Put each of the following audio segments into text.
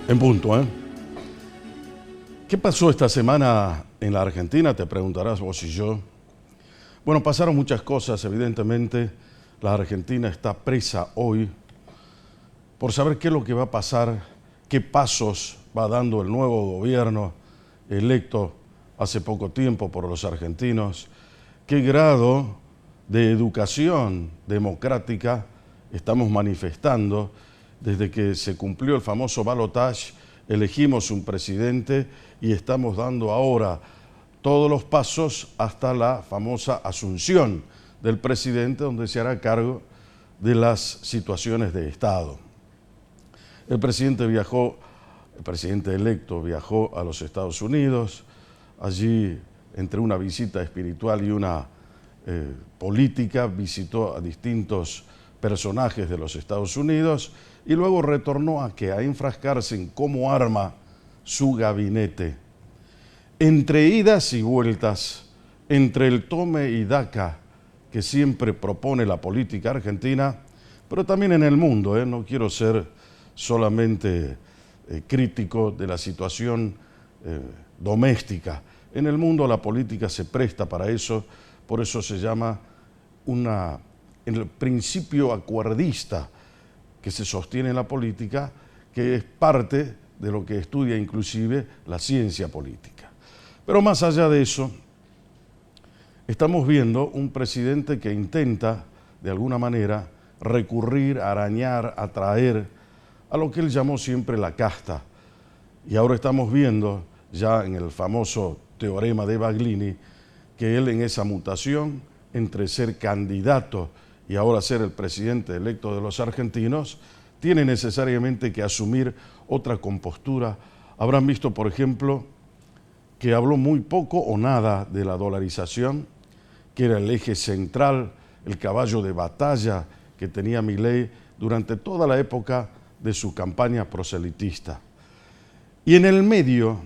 En punto, ¿eh? ¿Qué pasó esta semana en la Argentina? Te preguntarás vos y yo. Bueno, pasaron muchas cosas, evidentemente. La Argentina está presa hoy por saber qué es lo que va a pasar, qué pasos va dando el nuevo gobierno electo hace poco tiempo por los argentinos, qué grado de educación democrática estamos manifestando desde que se cumplió el famoso balotaje, elegimos un presidente y estamos dando ahora todos los pasos hasta la famosa asunción del presidente, donde se hará cargo de las situaciones de Estado. El presidente electo viajó a los Estados Unidos, allí entre una visita espiritual y una política visitó a distintos personajes de los Estados Unidos y luego retornó a enfrascarse en cómo arma su gabinete. Entre idas y vueltas, entre el tome y daca que siempre propone la política argentina, pero también en el mundo, no quiero ser solamente crítico de la situación doméstica. En el mundo la política se presta para eso, por eso se llama el principio acuerdista que se sostiene en la política, que es parte de lo que estudia inclusive la ciencia política. Pero más allá de eso, estamos viendo un presidente que intenta, de alguna manera, recurrir, arañar, atraer a lo que él llamó siempre la casta. Y ahora estamos viendo, ya en el famoso teorema de Baglini, que él en esa mutación entre ser candidato y ahora ser el presidente electo de los argentinos, tiene necesariamente que asumir otra compostura. Habrán visto, por ejemplo, que habló muy poco o nada de la dolarización, que era el eje central, el caballo de batalla que tenía Milei durante toda la época de su campaña proselitista. Y en el medio,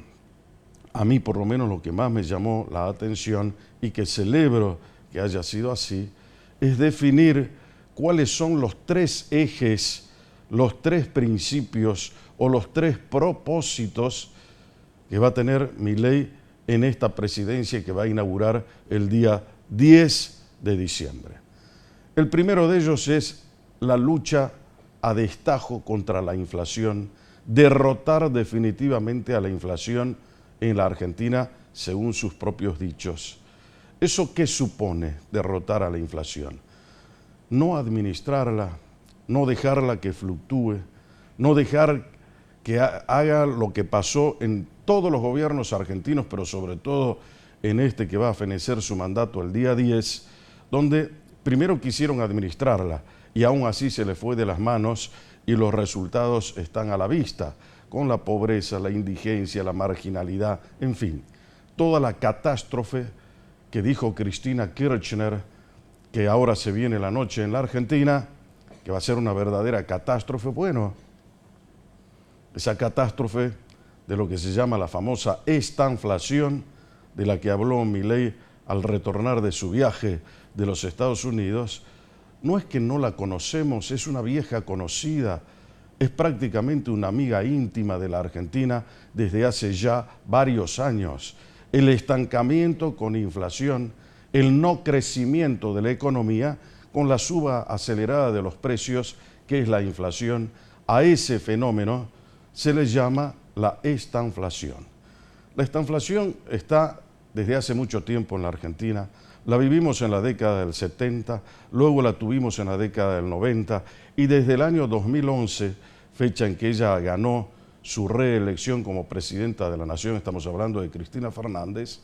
a mí por lo menos lo que más me llamó la atención y que celebro que haya sido así, es definir cuáles son los tres ejes, los tres principios o los tres propósitos que va a tener Milei en esta presidencia que va a inaugurar el día 10 de diciembre. El primero de ellos es la lucha a destajo contra la inflación, derrotar definitivamente a la inflación en la Argentina, según sus propios dichos. ¿Eso qué supone, derrotar a la inflación? No administrarla, no dejarla que fluctúe, no dejar que haga lo que pasó en todos los gobiernos argentinos, pero sobre todo en este que va a fenecer su mandato el día 10, donde primero quisieron administrarla y aún así se le fue de las manos y los resultados están a la vista, con la pobreza, la indigencia, la marginalidad, en fin, toda la catástrofe que dijo Cristina Kirchner, que ahora se viene la noche en la Argentina, que va a ser una verdadera catástrofe. Bueno, esa catástrofe de lo que se llama la famosa estanflación, de la que habló Milei al retornar de su viaje de los Estados Unidos, no es que no la conocemos, es una vieja conocida, es prácticamente una amiga íntima de la Argentina desde hace ya varios años. El estancamiento con inflación, el no crecimiento de la economía con la suba acelerada de los precios, que es la inflación, a ese fenómeno se le llama la estanflación. La estanflación está desde hace mucho tiempo en la Argentina, la vivimos en la década del 70, luego la tuvimos en la década del 90 y desde el año 2011, fecha en que ella ganó su reelección como presidenta de la Nación, estamos hablando de Cristina Fernández,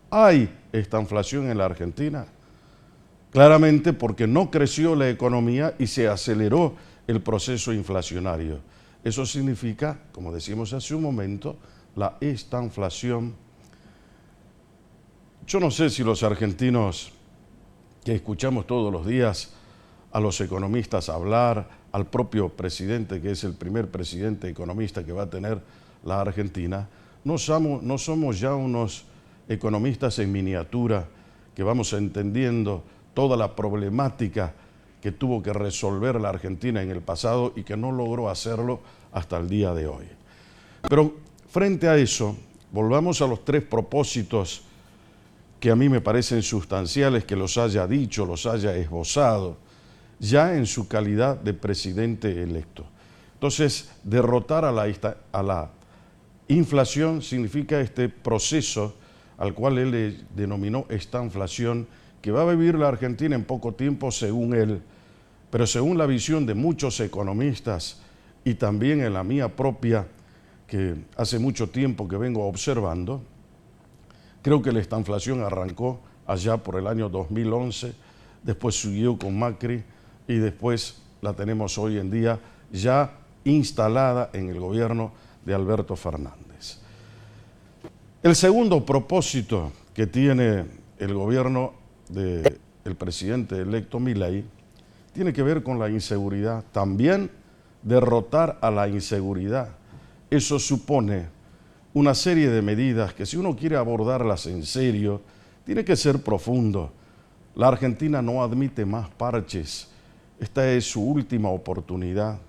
hay estanflación en la Argentina, claramente porque no creció la economía y se aceleró el proceso inflacionario. Eso significa, como decimos hace un momento, la estanflación. Yo no sé si los argentinos que escuchamos todos los días a los economistas hablar, al propio presidente, que es el primer presidente economista que va a tener la Argentina, no somos ya unos economistas en miniatura que vamos entendiendo toda la problemática que tuvo que resolver la Argentina en el pasado y que no logró hacerlo hasta el día de hoy. Pero frente a eso, volvamos a los tres propósitos que a mí me parecen sustanciales que los haya dicho, los haya esbozado, ya en su calidad de presidente electo. Entonces, derrotar a la inflación significa este proceso al cual él le denominó estanflación, que va a vivir la Argentina en poco tiempo según él, pero según la visión de muchos economistas y también en la mía propia, que hace mucho tiempo que vengo observando, creo que la estanflación arrancó allá por el año 2011, después siguió con Macri y después la tenemos hoy en día ya instalada en el gobierno de Alberto Fernández. El segundo propósito que tiene el gobierno del presidente electo Milei tiene que ver con la inseguridad. También derrotar a la inseguridad. Eso supone una serie de medidas que si uno quiere abordarlas en serio, tiene que ser profundo. La Argentina no admite más parches. Esta es su última oportunidad.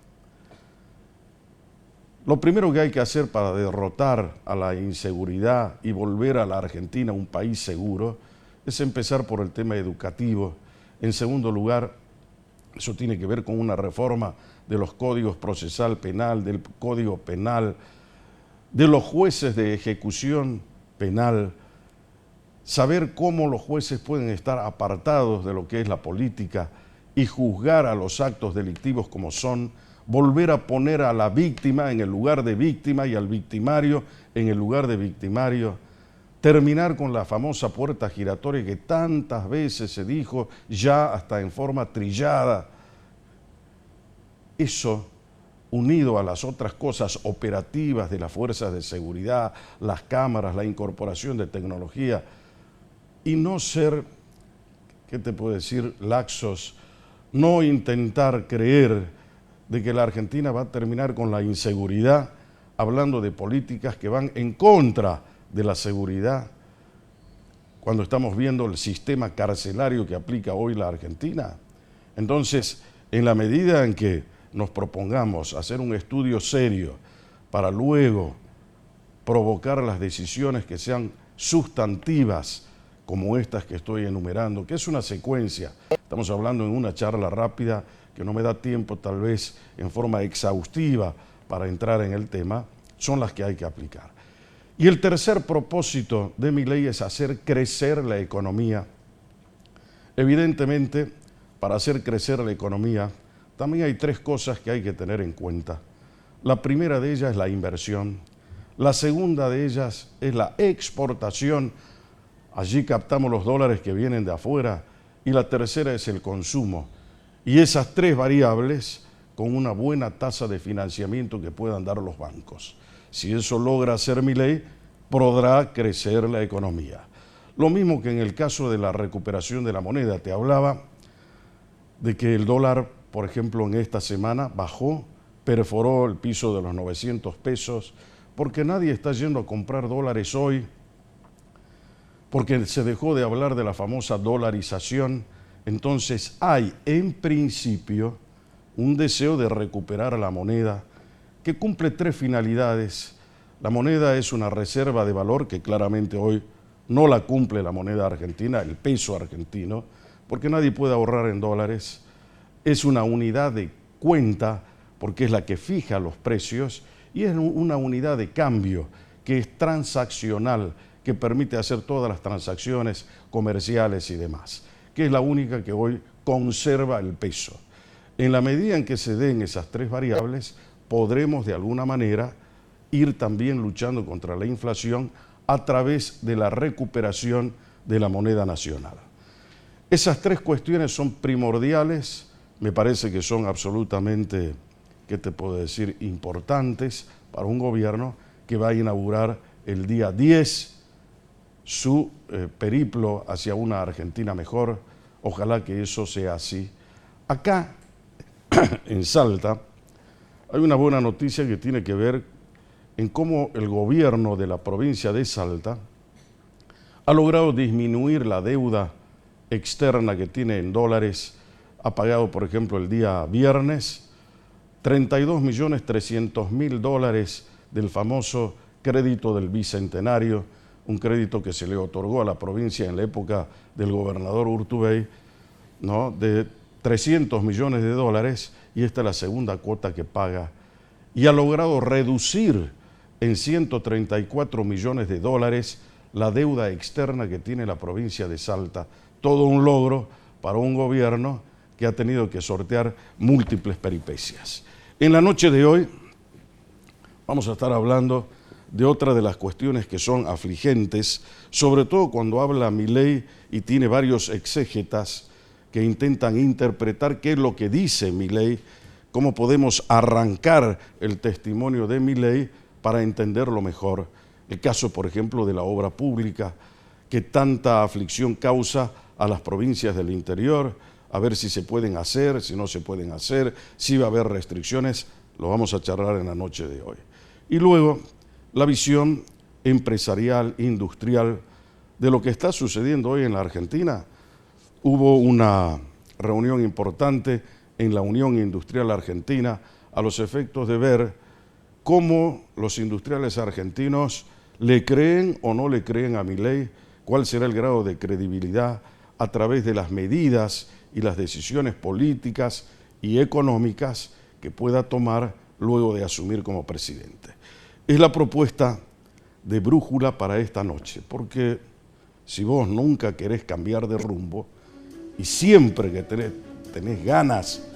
Lo primero que hay que hacer para derrotar a la inseguridad y volver a la Argentina un país seguro es empezar por el tema educativo. En segundo lugar, eso tiene que ver con una reforma de los códigos procesal penal, del código penal, de los jueces de ejecución penal, saber cómo los jueces pueden estar apartados de lo que es la política y juzgar a los actos delictivos como son, volver a poner a la víctima en el lugar de víctima y al victimario en el lugar de victimario, terminar con la famosa puerta giratoria que tantas veces se dijo ya hasta en forma trillada. Eso, unido a las otras cosas operativas de las fuerzas de seguridad, las cámaras, la incorporación de tecnología, y no ser, ¿qué te puedo decir?, laxos, no intentar creer de que la Argentina va a terminar con la inseguridad, hablando de políticas que van en contra de la seguridad, cuando estamos viendo el sistema carcelario que aplica hoy la Argentina. Entonces, en la medida en que nos propongamos hacer un estudio serio para luego provocar las decisiones que sean sustantivas, como estas que estoy enumerando, que es una secuencia. Estamos hablando en una charla rápida que no me da tiempo tal vez en forma exhaustiva para entrar en el tema, son las que hay que aplicar. Y el tercer propósito de Milei es hacer crecer la economía. Evidentemente, para hacer crecer la economía, también hay tres cosas que hay que tener en cuenta. La primera de ellas es la inversión. La segunda de ellas es la exportación. Allí captamos los dólares que vienen de afuera. Y la tercera es el consumo. Y esas tres variables con una buena tasa de financiamiento que puedan dar los bancos. Si eso logra hacer Milei, podrá crecer la economía. Lo mismo que en el caso de la recuperación de la moneda. Te hablaba de que el dólar, por ejemplo, en esta semana bajó, perforó el piso de los 900 pesos, porque nadie está yendo a comprar dólares hoy, porque se dejó de hablar de la famosa dolarización. Entonces hay, en principio, un deseo de recuperar la moneda que cumple tres finalidades. La moneda es una reserva de valor que claramente hoy no la cumple la moneda argentina, el peso argentino, porque nadie puede ahorrar en dólares. Es una unidad de cuenta, porque es la que fija los precios, y es una unidad de cambio que es transaccional, que permite hacer todas las transacciones comerciales y demás, que es la única que hoy conserva el peso. En la medida en que se den esas tres variables, podremos de alguna manera ir también luchando contra la inflación a través de la recuperación de la moneda nacional. Esas tres cuestiones son primordiales, me parece que son absolutamente, ¿qué te puedo decir?, importantes para un gobierno que va a inaugurar el día 10 su periplo hacia una Argentina mejor. Ojalá que eso sea así. Acá, en Salta, hay una buena noticia que tiene que ver en cómo el gobierno de la provincia de Salta ha logrado disminuir la deuda externa que tiene en dólares. Ha pagado, por ejemplo, el día viernes $32.300.000 del famoso crédito del Bicentenario, un crédito que se le otorgó a la provincia en la época del gobernador Urtubey, ¿no?, de 300 millones de dólares, y esta es la segunda cuota que paga, y ha logrado reducir en 134 millones de dólares la deuda externa que tiene la provincia de Salta. Todo un logro para un gobierno que ha tenido que sortear múltiples peripecias. En la noche de hoy vamos a estar hablando de otra de las cuestiones que son afligentes, sobre todo cuando habla Milei y tiene varios exégetas que intentan interpretar qué es lo que dice Milei, cómo podemos arrancar el testimonio de Milei para entenderlo mejor. El caso, por ejemplo, de la obra pública, que tanta aflicción causa a las provincias del interior, a ver si se pueden hacer, si no se pueden hacer, si va a haber restricciones, lo vamos a charlar en la noche de hoy. Y luego, la visión empresarial, industrial, de lo que está sucediendo hoy en la Argentina. Hubo una reunión importante en la Unión Industrial Argentina a los efectos de ver cómo los industriales argentinos le creen o no le creen a Milei, cuál será el grado de credibilidad a través de las medidas y las decisiones políticas y económicas que pueda tomar luego de asumir como presidente. Es la propuesta de brújula para esta noche, porque si vos nunca querés cambiar de rumbo y siempre que tenés ganas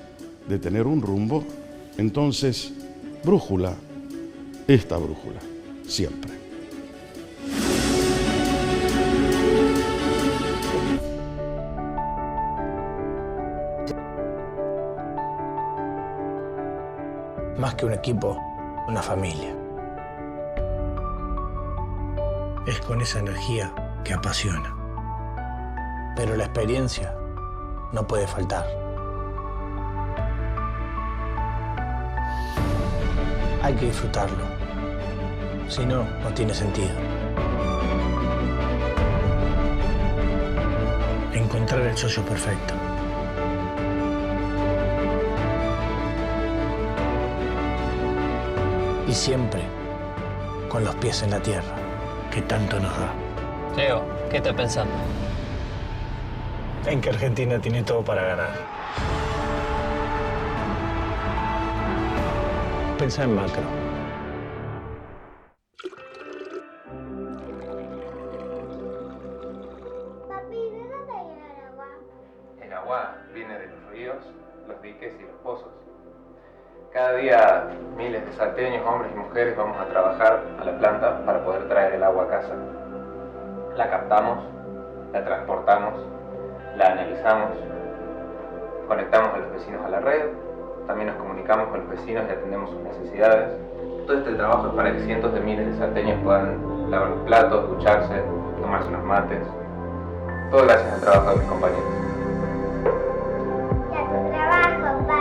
de tener un rumbo, entonces brújula, esta brújula, siempre. Más que un equipo, una familia. Es con esa energía que apasiona. Pero la experiencia no puede faltar. Hay que disfrutarlo. Si no, no tiene sentido. Encontrar el socio perfecto. Y siempre con los pies en la tierra, que tanto nos da. Leo, ¿qué estás pensando? En que Argentina tiene todo para ganar. Pensá en macro. Papi, ¿de dónde viene el agua? El agua viene de los ríos, los diques y los pozos. Cada día miles de salteños, hombres y mujeres, vamos a trabajar a la planta para poder traer el agua a casa. La captamos, la transportamos, la analizamos, conectamos a los vecinos a la red, también nos comunicamos con los vecinos y atendemos sus necesidades. Todo este trabajo es para que cientos de miles de salteños puedan lavar los platos, ducharse, tomarse unos mates. Todo gracias al trabajo de mis compañeros. Y a tu trabajo, para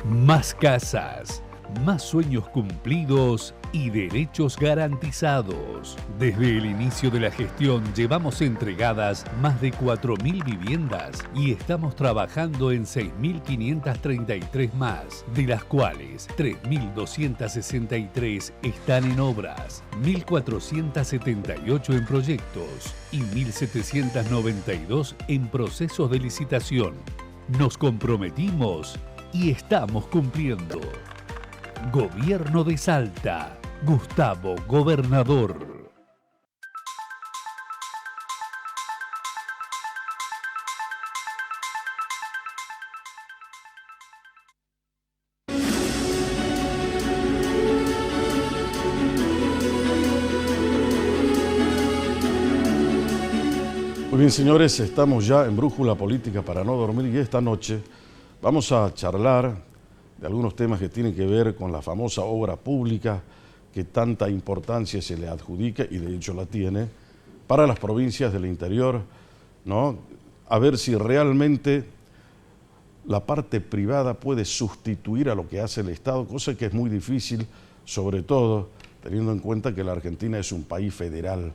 Más casas, más sueños cumplidos y derechos garantizados. Desde el inicio de la gestión llevamos entregadas más de 4.000 viviendas y estamos trabajando en 6.533 más, de las cuales 3.263 están en obras, 1.478 en proyectos y 1.792 en procesos de licitación. Nos comprometimos y estamos cumpliendo. Gobierno de Salta. Gustavo Gobernador. Muy bien, señores, estamos ya en Brújula Política para no dormir y esta noche vamos a charlar de algunos temas que tienen que ver con la famosa obra pública que tanta importancia se le adjudica, y de hecho la tiene, para las provincias del interior, ¿no? A ver si realmente la parte privada puede sustituir a lo que hace el Estado, cosa que es muy difícil, sobre todo teniendo en cuenta que la Argentina es un país federal,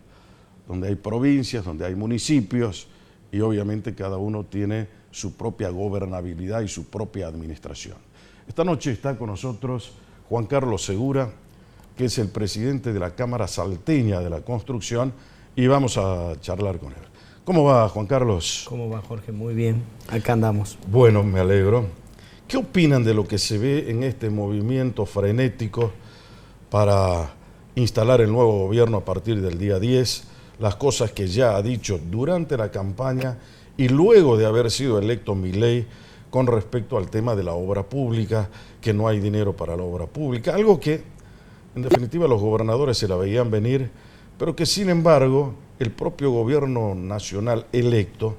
donde hay provincias, donde hay municipios, y obviamente cada uno tiene su propia gobernabilidad y su propia administración. Esta noche está con nosotros Juan Carlos Segura, que es el presidente de la Cámara Salteña de la Construcción, y vamos a charlar con él. ¿Cómo va, Juan Carlos? ¿Cómo va, Jorge? Muy bien, acá andamos. Bueno, me alegro. ¿Qué opinan de lo que se ve en este movimiento frenético para instalar el nuevo gobierno a partir del día 10? Las cosas que ya ha dicho durante la campaña y luego de haber sido electo Milei con respecto al tema de la obra pública, que no hay dinero para la obra pública, algo que en definitiva los gobernadores se la veían venir, pero que sin embargo el propio gobierno nacional electo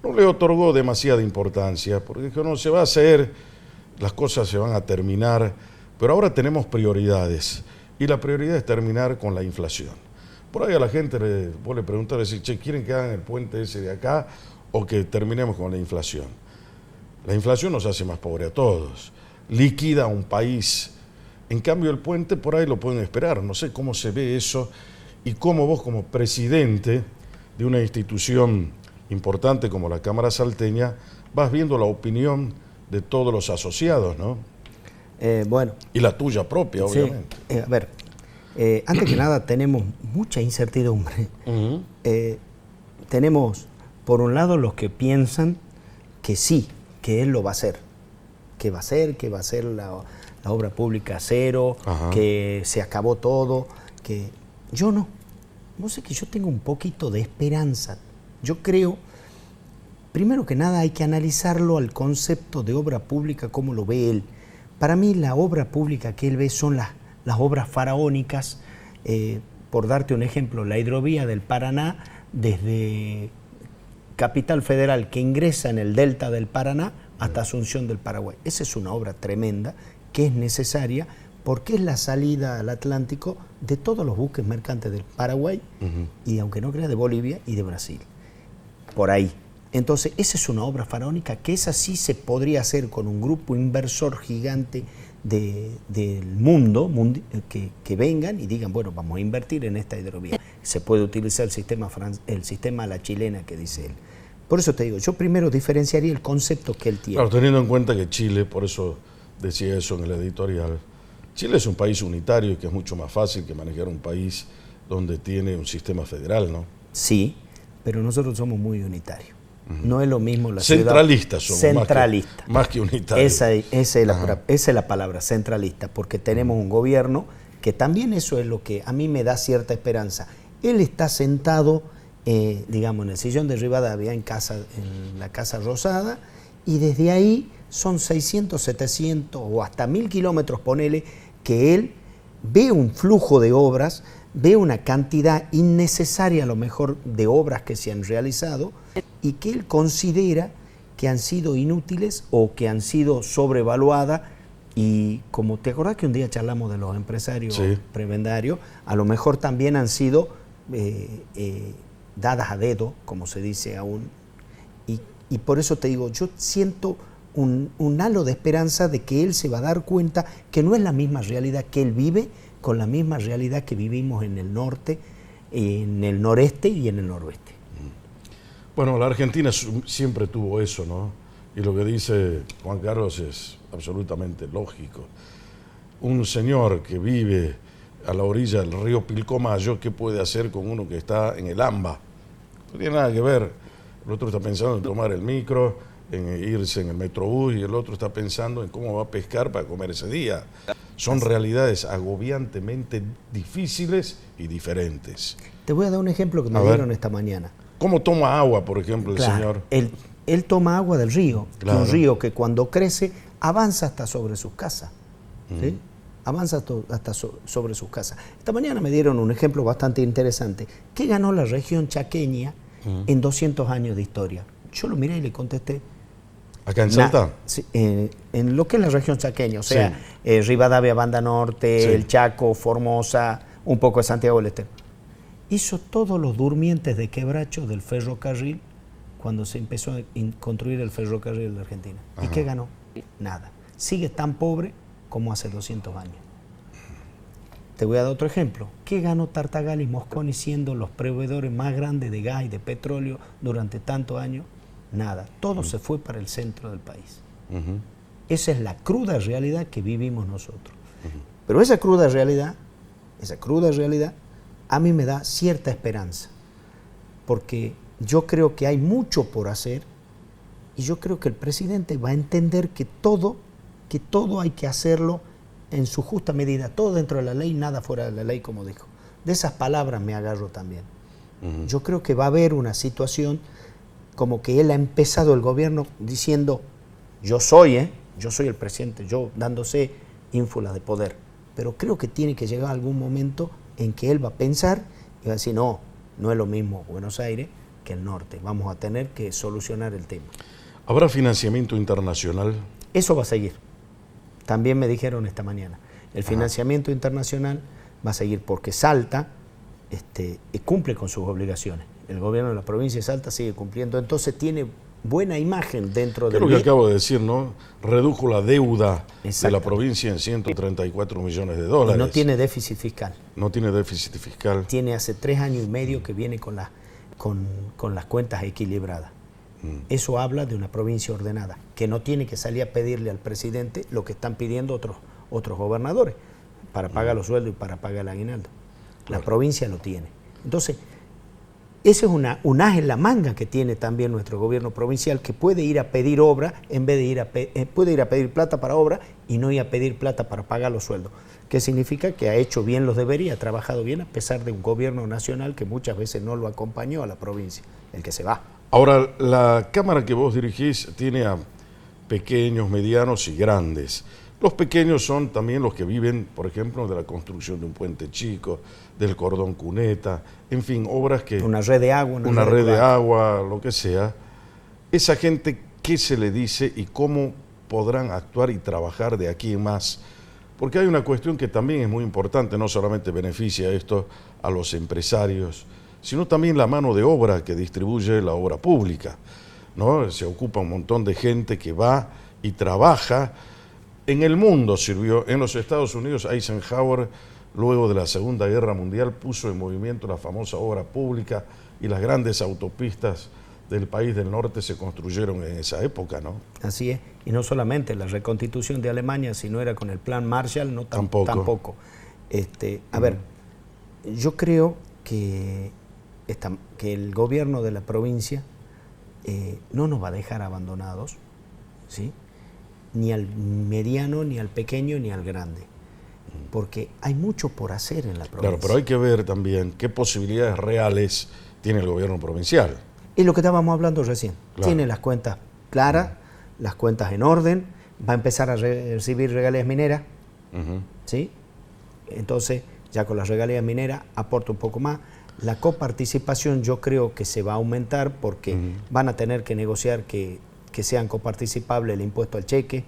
no le otorgó demasiada importancia, porque dijo, no, se va a hacer, las cosas se van a terminar, pero ahora tenemos prioridades, y la prioridad es terminar con la inflación. Por ahí a la gente vos le preguntás, che, ¿quieren que hagan el puente ese de acá o que terminemos con la inflación? La inflación nos hace más pobre a todos, liquida a un país. En cambio el puente por ahí lo pueden esperar. No sé cómo se ve eso y cómo vos como presidente de una institución importante como la Cámara Salteña vas viendo la opinión de todos los asociados, ¿no? Bueno. Y la tuya propia, sí, obviamente. A ver, antes que nada tenemos mucha incertidumbre. Tenemos, por un lado, los que piensan que sí, que él lo va a hacer. Que va a ser la obra pública cero, ajá, que se acabó todo, que yo no. No sé, que yo tengo un poquito de esperanza. Yo creo, primero que nada hay que analizarlo al concepto de obra pública, cómo lo ve él. Para mí la obra pública que él ve son las obras faraónicas. Por darte un ejemplo, la hidrovía del Paraná desde Capital Federal, que ingresa en el delta del Paraná hasta Asunción del Paraguay. Esa es una obra tremenda que es necesaria porque es la salida al Atlántico de todos los buques mercantes del Paraguay y, aunque no crea, de Bolivia y de Brasil. Por ahí. Entonces, esa es una obra faraónica que esa sí se podría hacer con un grupo inversor gigante del mundo, que vengan y digan, bueno, vamos a invertir en esta hidrovía. Se puede utilizar el sistema a la chilena que dice él. Por eso te digo, yo primero diferenciaría el concepto que él tiene. Claro, teniendo en cuenta que Chile, por eso decía eso en el editorial, Chile es un país unitario y que es mucho más fácil que manejar un país donde tiene un sistema federal, ¿no? Sí, pero nosotros somos muy unitarios. No es lo mismo la centralistas ciudad. Somos centralista. Más que unitarios. Esa es la palabra, centralista, porque tenemos un gobierno que también eso es lo que a mí me da cierta esperanza. Él está sentado, digamos, en el sillón de Rivadavia, en la Casa Rosada, y desde ahí son 600, 700 o hasta 1000 kilómetros, ponele, que él ve un flujo de obras, ve una cantidad innecesaria a lo mejor de obras que se han realizado y que él considera que han sido inútiles o que han sido sobrevaluadas. Y como te acordás que un día charlamos de los empresarios prebendarios, a lo mejor también han sido dadas a dedo, como se dice aún. Y por eso te digo, yo siento un halo de esperanza de que él se va a dar cuenta que no es la misma realidad que él vive con la misma realidad que vivimos en el norte, en el noreste y en el noroeste. Bueno, la Argentina siempre tuvo eso, ¿no? Y lo que dice Juan Carlos es absolutamente lógico. Un señor que vive a la orilla del río Pilcomayo, ¿qué puede hacer con uno que está en el AMBA? No tiene nada que ver. El otro está pensando en tomar el micro, en irse en el Metrobús, y el otro está pensando en cómo va a pescar para comer ese día. Son realidades agobiantemente difíciles y diferentes. Te voy a dar un ejemplo que me dieron esta mañana. ¿Cómo toma agua, por ejemplo, el señor? Él toma agua del río, claro. Un río que cuando crece avanza hasta sobre sus casas. ¿Sí? Avanza hasta sobre sus casas. Esta mañana me dieron un ejemplo bastante interesante. ¿Qué ganó la región chaqueña en 200 años de historia? Yo lo miré y le contesté. ¿Acá en Salta? En lo que es la región chaqueña, o sea, Rivadavia, Banda Norte, el Chaco, Formosa, un poco de Santiago del Estero. Hizo todos los durmientes de quebracho del ferrocarril cuando se empezó a construir el ferrocarril de Argentina. Ajá. ¿Y qué ganó? Nada. Sigue tan pobre como hace 200 años. Te voy a dar otro ejemplo. ¿Qué ganó Tartagal y Mosconi siendo los proveedores más grandes de gas y de petróleo durante tantos años? nada. Todo se fue para el centro del país. Esa es la cruda realidad que vivimos nosotros. Pero esa cruda realidad, a mí me da cierta esperanza, porque yo creo que hay mucho por hacer y yo creo que el presidente va a entender que todo hay que hacerlo en su justa medida, todo dentro de la ley, nada fuera de la ley, como dijo. De esas palabras me agarro también. Yo creo que va a haber una situación como que él ha empezado el gobierno diciendo, yo soy el presidente, yo dándose ínfulas de poder, pero creo que tiene que llegar algún momento en que él va a pensar y va a decir, no es lo mismo Buenos Aires que el norte, vamos a tener que solucionar el tema. ¿Habrá financiamiento internacional? Eso va a seguir. También me dijeron esta mañana, el financiamiento internacional va a seguir porque Salta cumple con sus obligaciones. El gobierno de la provincia de Salta sigue cumpliendo, entonces tiene buena imagen dentro de lo que acabo de decir, ¿no? Redujo la deuda de la provincia en 134 millones de dólares. Y no tiene déficit fiscal. No tiene déficit fiscal. Tiene hace 3 años y medio que viene con las cuentas equilibradas. Eso habla de una provincia ordenada, que no tiene que salir a pedirle al presidente lo que están pidiendo otros gobernadores, para pagar los sueldos y para pagar el aguinaldo. Claro. La provincia lo tiene. Entonces, ese es un as en la manga que tiene también nuestro gobierno provincial, que puede ir a pedir obra en vez de puede ir a pedir plata para obra y no ir a pedir plata para pagar los sueldos. ¿Qué significa? Que ha hecho bien los deberes y ha trabajado bien a pesar de un gobierno nacional que muchas veces no lo acompañó a la provincia, el que se va. Ahora, la Cámara que vos dirigís tiene a pequeños, medianos y grandes. Los pequeños son también los que viven, por ejemplo, de la construcción de un puente chico, del cordón cuneta, en fin, obras que... Una red de agua. Una red de agua, lo que sea. Esa gente, ¿qué se le dice y cómo podrán actuar y trabajar de aquí en más? Porque hay una cuestión que también es muy importante, no solamente beneficia esto a los empresarios, sino también la mano de obra que distribuye la obra pública, ¿no? Se ocupa un montón de gente que va y trabaja. En el mundo sirvió. En los Estados Unidos, Eisenhower, luego de la Segunda Guerra Mundial, puso en movimiento la famosa obra pública y las grandes autopistas del país del norte se construyeron en esa época, ¿no? Así es. Y no solamente la reconstitución de Alemania, sino era con el plan Marshall, no tampoco. A ver, yo creo que el gobierno de la provincia no nos va a dejar abandonados, ¿sí? Ni al mediano, ni al pequeño, ni al grande. Porque hay mucho por hacer en la provincia. Claro, pero hay que ver también qué posibilidades reales tiene el gobierno provincial. Es lo que estábamos hablando recién. Claro. Tiene las cuentas claras, las cuentas en orden, va a empezar a recibir regalías mineras, ¿sí? Entonces, ya con las regalías mineras aporta un poco más. La coparticipación yo creo que se va a aumentar porque van a tener que negociar que sean coparticipables el impuesto al cheque,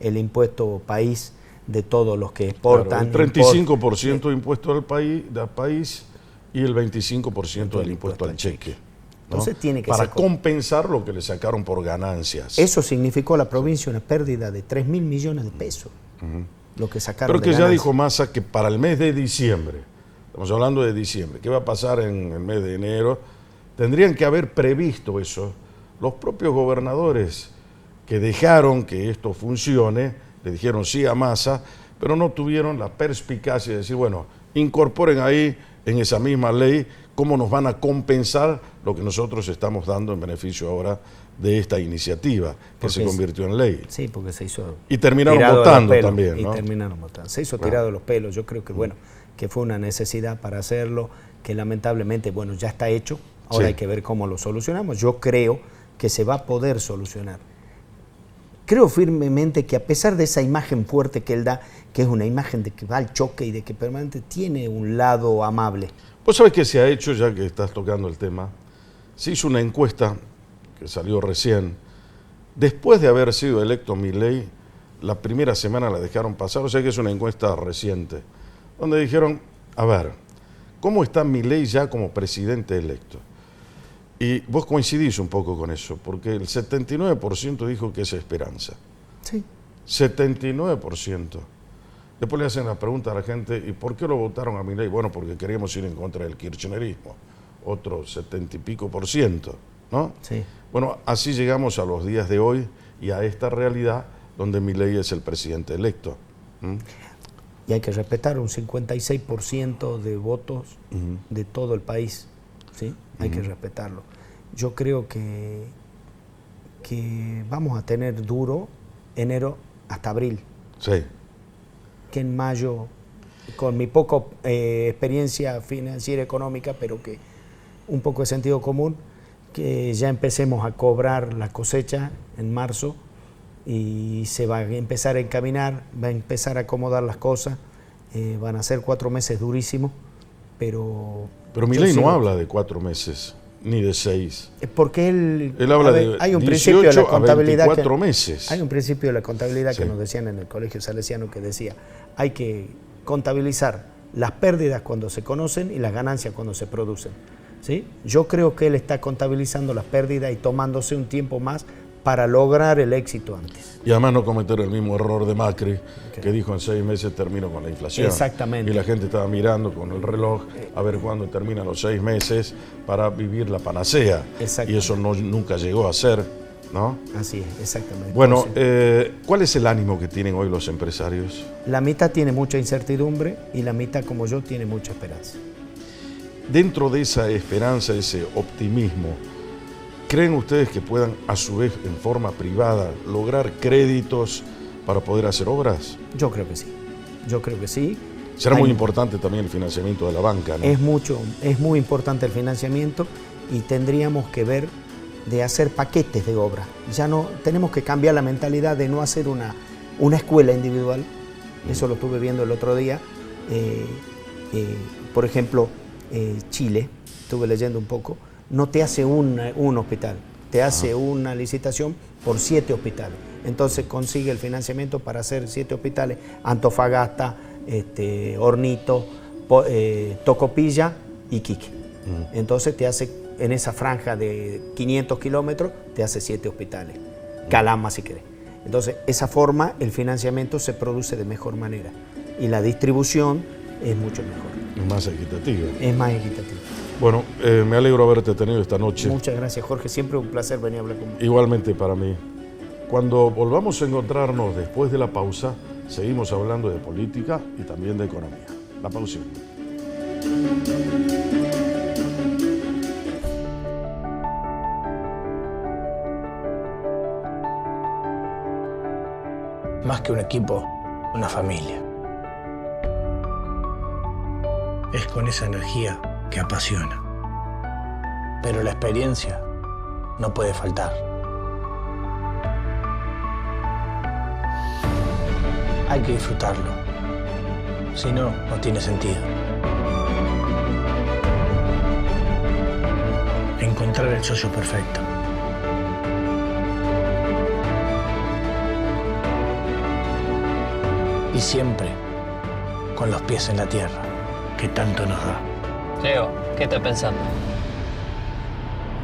el impuesto país de todos los que exportan. Claro, el 35% de impuesto del país y el 25% del impuesto al cheque. ¿no? Entonces tiene que para compensar lo que le sacaron por ganancias. Eso significó a la provincia una pérdida de 3.000 millones de pesos, lo que sacaron. Pero que ya dijo Massa que para el mes de diciembre, estamos hablando de diciembre, ¿qué va a pasar en el mes de enero? Tendrían que haber previsto eso. Los propios gobernadores que dejaron que esto funcione, le dijeron sí a Massa, pero no tuvieron la perspicacia de decir, bueno, incorporen ahí en esa misma ley cómo nos van a compensar lo que nosotros estamos dando en beneficio ahora de esta iniciativa que se convirtió en ley. Sí, porque se hizo... Y terminaron votando también, ¿no? Y terminaron votando. Se hizo tirado de los pelos. Yo creo que, bueno, que fue una necesidad para hacerlo, que lamentablemente, bueno, ya está hecho. Ahora hay que ver cómo lo solucionamos. Yo creo que se va a poder solucionar. Creo firmemente que a pesar de esa imagen fuerte que él da, que es una imagen de que va al choque y de que permanente tiene un lado amable. ¿Vos sabés qué se ha hecho, ya que estás tocando el tema? Se hizo una encuesta que salió recién. Después de haber sido electo Milei, la primera semana la dejaron pasar, o sea que es una encuesta reciente, donde dijeron, a ver, ¿cómo está Milei ya como presidente electo? Y vos coincidís un poco con eso, porque el 79% dijo que es esperanza. Sí. 79%. Después le hacen la pregunta a la gente, ¿y por qué lo votaron a Milei? Bueno, porque queríamos ir en contra del kirchnerismo. Otro 70 y pico %, ¿no? Sí. Bueno, así llegamos a los días de hoy y a esta realidad donde Milei es el presidente electo. Y hay que respetar un 56% de votos de todo el país, ¿sí? Hay que respetarlo. Yo creo que vamos a tener duro enero hasta abril. Sí. Que en mayo, con mi poca experiencia financiera económica, pero que un poco de sentido común, que ya empecemos a cobrar la cosecha en marzo y se va a empezar a encaminar, va a empezar a acomodar las cosas. Van a ser 4 meses durísimos, pero Milei no habla de 4 meses, ni de 6. Porque él habla de hay un 18 principio de la contabilidad a 24 meses. Hay un principio de la contabilidad Sí. que nos decían en el colegio salesiano que decía, hay que contabilizar las pérdidas cuando se conocen y las ganancias cuando se producen. ¿Sí? Yo creo que él está contabilizando las pérdidas y tomándose un tiempo más para lograr el éxito antes. Y además no cometer el mismo error de Macri, que dijo en 6 meses termino con la inflación. Exactamente. Y la gente estaba mirando con el reloj a ver cuándo terminan los 6 meses para vivir la panacea. Y eso nunca llegó a ser, ¿no? Así es, exactamente. Bueno, ¿cuál es el ánimo que tienen hoy los empresarios? La mitad tiene mucha incertidumbre y la mitad, como yo, tiene mucha esperanza. Dentro de esa esperanza, ese optimismo, ¿creen ustedes que puedan, a su vez, en forma privada, lograr créditos para poder hacer obras? Yo creo que sí. Yo creo que sí. Será muy importante también el financiamiento de la banca, ¿no? Es muy importante el financiamiento y tendríamos que ver de hacer paquetes de obra. Ya no tenemos que cambiar la mentalidad de no hacer una escuela individual. Eso lo estuve viendo el otro día. Por ejemplo, Chile, estuve leyendo un poco, no te hace un hospital, te hace una licitación por 7 hospitales. Entonces consigue el financiamiento para hacer 7 hospitales, Antofagasta, Hornito, Tocopilla y Iquique. Entonces te hace, en esa franja de 500 kilómetros, te hace 7 hospitales, Calama si querés. Entonces, esa forma, el financiamiento se produce de mejor manera y la distribución es mucho mejor. Es más equitativa. Es más equitativa. Bueno, me alegro haberte tenido esta noche. Muchas gracias, Jorge. Siempre un placer venir a hablar conmigo. Igualmente para mí. Cuando volvamos a encontrarnos después de la pausa, seguimos hablando de política y también de economía. La pausa. Más que un equipo, una familia. Es con esa energía que apasiona. Pero la experiencia no puede faltar. Hay que disfrutarlo. Si no, no tiene sentido. Encontrar el socio perfecto. Y siempre con los pies en la tierra, que tanto nos da. Leo, ¿qué estás pensando?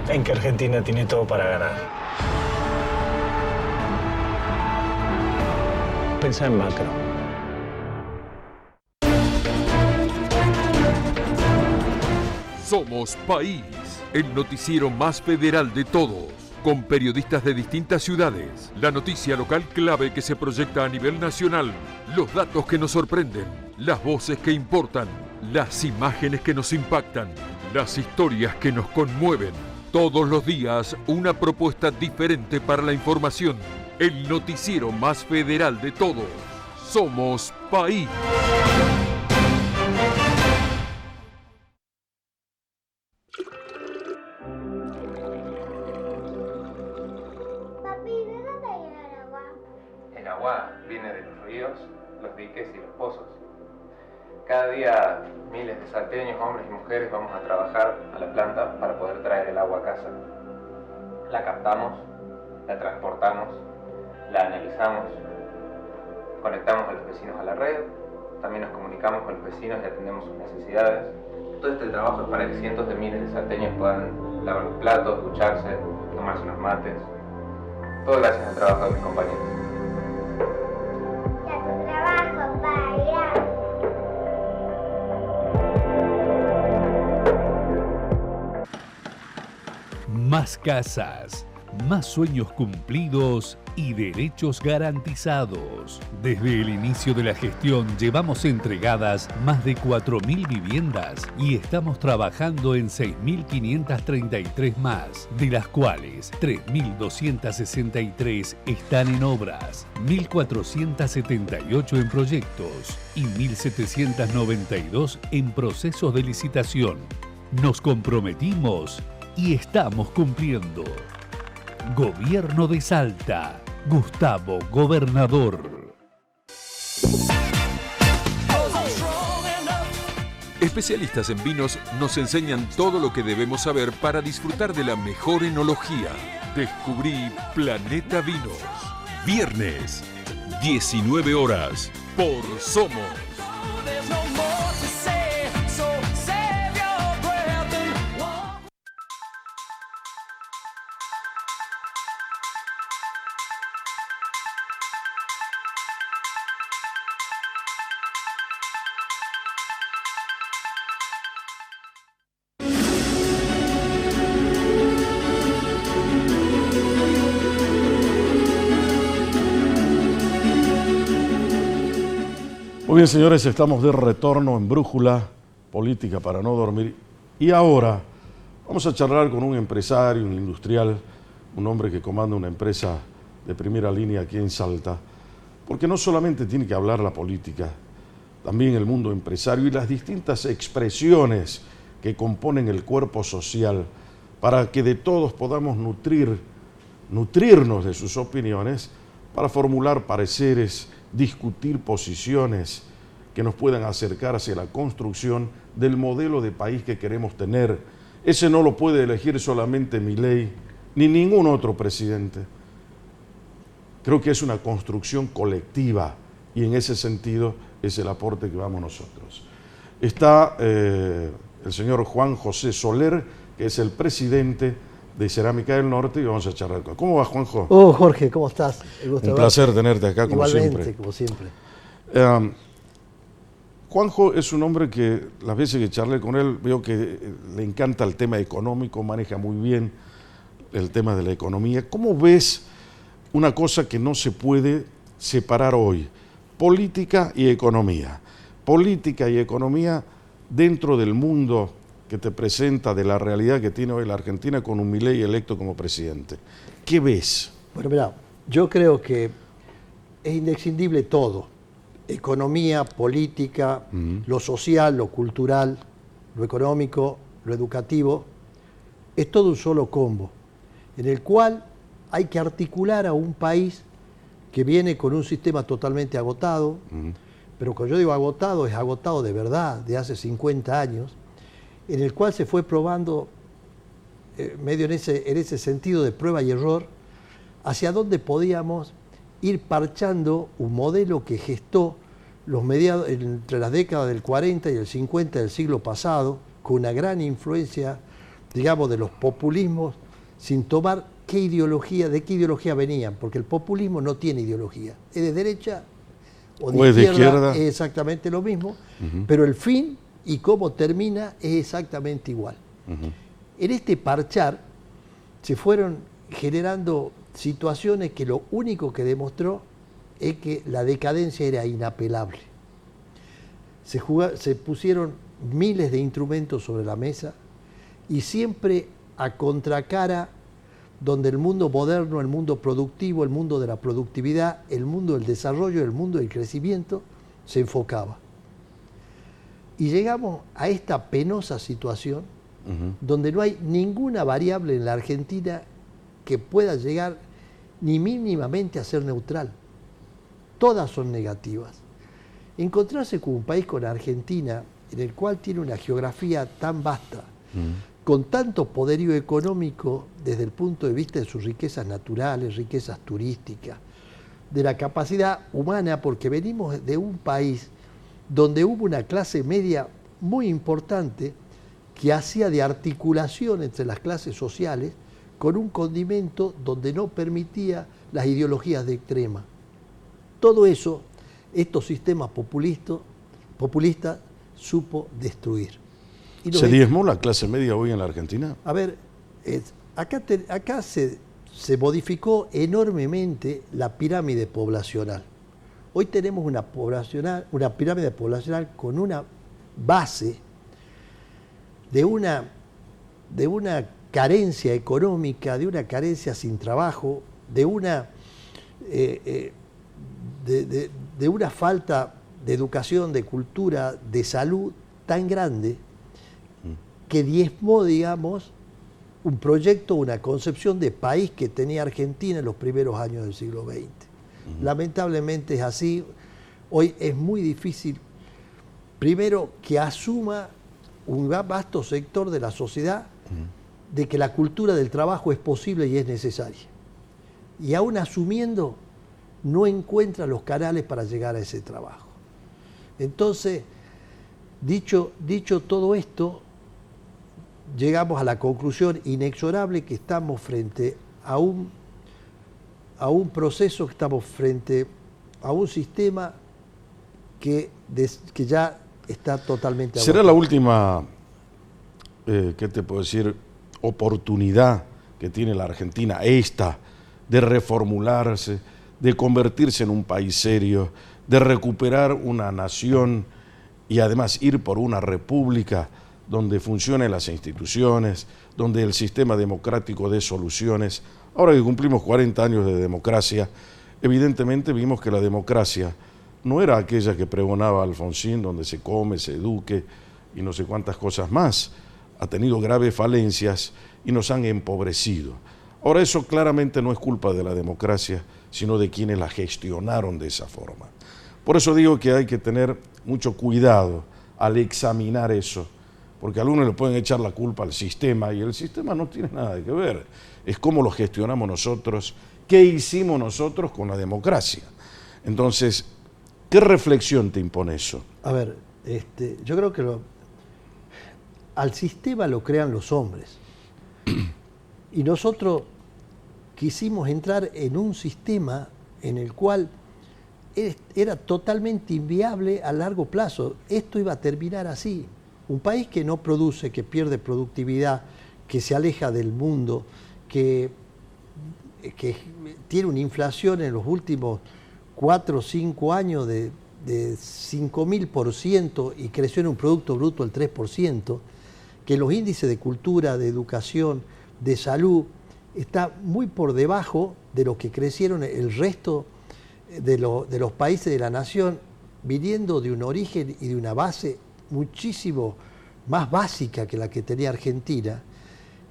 En que Argentina tiene todo para ganar. Pensá en macro. Somos País, el noticiero más federal de todos, con periodistas de distintas ciudades, la noticia local clave que se proyecta a nivel nacional, los datos que nos sorprenden, las voces que importan, las imágenes que nos impactan, las historias que nos conmueven. Todos los días una propuesta diferente para la información. El noticiero más federal de todos. Somos País. Papi, ¿de dónde viene el agua? El agua viene de los ríos, los diques y los pozos. Cada día miles de salteños, hombres y mujeres, vamos a trabajar a la planta para poder traer el agua a casa. La captamos, la transportamos, la analizamos, conectamos a los vecinos a la red, también nos comunicamos con los vecinos y atendemos sus necesidades. Todo este trabajo es para que cientos de miles de salteños puedan lavar los platos, ducharse, tomarse unos mates. Todo gracias al trabajo de mis compañeros. Ya tu trabajo, País. Más casas, más sueños cumplidos y derechos garantizados. Desde el inicio de la gestión llevamos entregadas más de 4.000 viviendas y estamos trabajando en 6.533 más, de las cuales 3.263 están en obras, 1.478 en proyectos y 1.792 en procesos de licitación. Nos comprometimos y estamos cumpliendo. Gobierno de Salta. Gustavo Gobernador. Especialistas en vinos nos enseñan todo lo que debemos saber para disfrutar de la mejor enología. Descubrí Planeta Vinos. Viernes, 19 horas, por Somos. Muy bien, señores, estamos de retorno en Brújula, política para no dormir. Y ahora vamos a charlar con un empresario, un industrial, un hombre que comanda una empresa de primera línea aquí en Salta, porque no solamente tiene que hablar la política, también el mundo empresario y las distintas expresiones que componen el cuerpo social para que de todos podamos nutrirnos de sus opiniones para formular pareceres, discutir posiciones que nos puedan acercar hacia la construcción del modelo de país que queremos tener. Ese no lo puede elegir solamente Milei ni ningún otro presidente. Creo que es una construcción colectiva y en ese sentido es el aporte que vamos nosotros. Está el señor Juan José Soler, que es el presidente de Cerámica del Norte, y vamos a charlar con él. ¿Cómo va, Juanjo? Oh, Jorge, ¿cómo estás? Un placer tenerte acá, como siempre. Igualmente, como siempre. Juanjo es un hombre que las veces que charlé con él veo que le encanta el tema económico, maneja muy bien el tema de la economía. ¿Cómo ves una cosa que no se puede separar hoy? Política y economía. Política y economía dentro del mundo que te presenta de la realidad que tiene hoy la Argentina con un Milei electo como presidente. ¿Qué ves? Bueno, mira, yo creo que es indescindible todo. Economía, política, lo social, lo cultural, lo económico, lo educativo. Es todo un solo combo, en el cual hay que articular a un país que viene con un sistema totalmente agotado, pero cuando yo digo agotado, es agotado de verdad, de hace 50 años, en el cual se fue probando, medio en ese sentido de prueba y error, hacia dónde podíamos ir parchando un modelo que gestó entre las décadas del 40 y el 50 del siglo pasado, con una gran influencia, digamos, de los populismos, sin tomar de qué ideología venían, porque el populismo no tiene ideología, es de derecha o de izquierda, es exactamente lo mismo, pero el fin y cómo termina es exactamente igual. En este parchar se fueron generando situaciones que lo único que demostró es que la decadencia era inapelable. Se pusieron miles de instrumentos sobre la mesa y siempre a contracara donde el mundo moderno, el mundo productivo, el mundo de la productividad, el mundo del desarrollo, el mundo del crecimiento, se enfocaba. Y llegamos a esta penosa situación donde no hay ninguna variable en la Argentina que pueda llegar ni mínimamente a ser neutral. Todas son negativas. Encontrarse con un país con Argentina, en el cual tiene una geografía tan vasta, con tanto poderío económico desde el punto de vista de sus riquezas naturales, riquezas turísticas, de la capacidad humana, porque venimos de un país donde hubo una clase media muy importante que hacía de articulación entre las clases sociales con un condimento donde no permitía las ideologías de extrema. Todo eso, estos sistemas populistas supo destruir. ¿Se diezmó la clase media hoy en la Argentina? A ver, acá se modificó enormemente la pirámide poblacional. Hoy tenemos una pirámide poblacional con una base de una carencia económica, de una carencia sin trabajo, de una falta de educación, de cultura, de salud tan grande que diezmó, digamos, un proyecto, una concepción de país que tenía Argentina en los primeros años del siglo XX. Lamentablemente es así. Hoy es muy difícil, primero, que asuma un vasto sector de la sociedad de que la cultura del trabajo es posible y es necesaria. Y aún asumiendo, no encuentra los canales para llegar a ese trabajo. Entonces, dicho todo esto, llegamos a la conclusión inexorable que estamos frente a un proceso, que estamos frente a un sistema que ya está totalmente agotado. ¿Será la última, qué te puedo decir, oportunidad que tiene la Argentina, esta, de reformularse, de convertirse en un país serio, de recuperar una nación y además ir por una república donde funcionen las instituciones, donde el sistema democrático dé soluciones? Ahora que cumplimos 40 años de democracia, evidentemente vimos que la democracia no era aquella que pregonaba Alfonsín, donde se come, se eduque y no sé cuántas cosas más. Ha tenido graves falencias y nos han empobrecido. Ahora, eso claramente no es culpa de la democracia, sino de quienes la gestionaron de esa forma. Por eso digo que hay que tener mucho cuidado al examinar eso, porque a algunos le pueden echar la culpa al sistema, y el sistema no tiene nada que ver. Es cómo lo gestionamos nosotros, qué hicimos nosotros con la democracia. Entonces, ¿qué reflexión te impone eso? A ver, yo creo que al sistema lo crean los hombres. Y nosotros quisimos entrar en un sistema en el cual era totalmente inviable a largo plazo. Esto iba a terminar así. Un país que no produce, que pierde productividad, que se aleja del mundo, que tiene una inflación en los últimos 4 o 5 años de 5.000% y creció en un Producto Bruto del 3%, que los índices de cultura, de educación, de salud, está muy por debajo de lo que crecieron el resto de los países de la nación, viniendo de un origen y de una base muchísimo más básica que la que tenía Argentina.